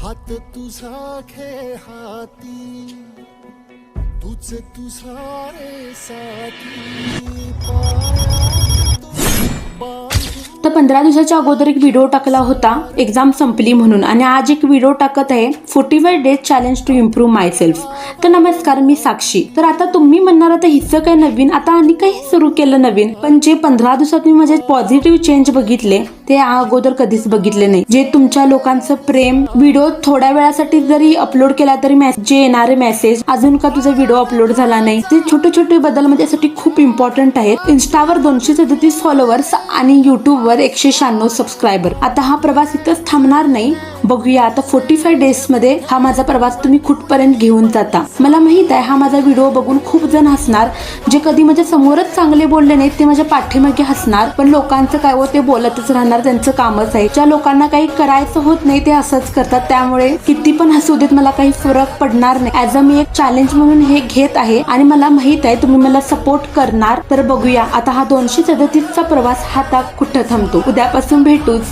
हात तुझा खे हाती तुझे तुझारे साथी तर 15 दिवसाच्या अगोदर एक व्हिडिओ टाकला होता एक्झाम संपली म्हणून, आणि आज एक व्हिडिओ टाकत आहे 45 days challenge to improve myself. तर नमस्कार, मी साक्षी. तर आता तुम्ही म्हणणार आता हिचं काय नवीन, आता आणि काही सुरू केलं नवीन. पण जे 15 दिवसात मी माझे पॉझिटिव्ह चेंज बघितले ते अगोदर कधीच बघितले नाही. जे तुमच्या लोकांचं प्रेम, व्हिडिओ थोड्या वेळासाठी जरी अपलोड केला तरी जे येणारे मेसेज, अजून का तुझा व्हिडिओ अपलोड झाला नाही, ते छोटे छोटे बदल माझ्यासाठी खूप इम्पॉर्टंट आहेत. इन्स्टावर 237 फॉलोअर्स आणि युट्यूबवर 196 सबस्क्रायबर. आता हा प्रवास इथंच थांबणार नाही. बघूया आता 45 डेज मध्ये हा माझा प्रवास तुम्ही कुठपर्यंत घेऊन जाता. मला माहित आहे हा माझा व्हिडिओ बघून खूप जण हसणार. जे कधी माझ्या समोरच चांगले बोलले नाहीत ते माझ्या पाठीमागे हसणार. पण लोकांचं काय हो, ते बोलतच राहणार, त्यांचं कामच आहे. ज्या लोकांना काही करायचं होत नाही ते असंच करतात. त्यामुळे किती पण हसू देत, मला काही फरक पडणार नाही. ऍज अ मी एक चॅलेंज म्हणून हे घेत आहे आणि मला माहित आहे तुम्ही मला सपोर्ट करणार. तर बघूया आता हा 237चा प्रवास हा कुठं थांबतो. उद्यापासून भेटूच.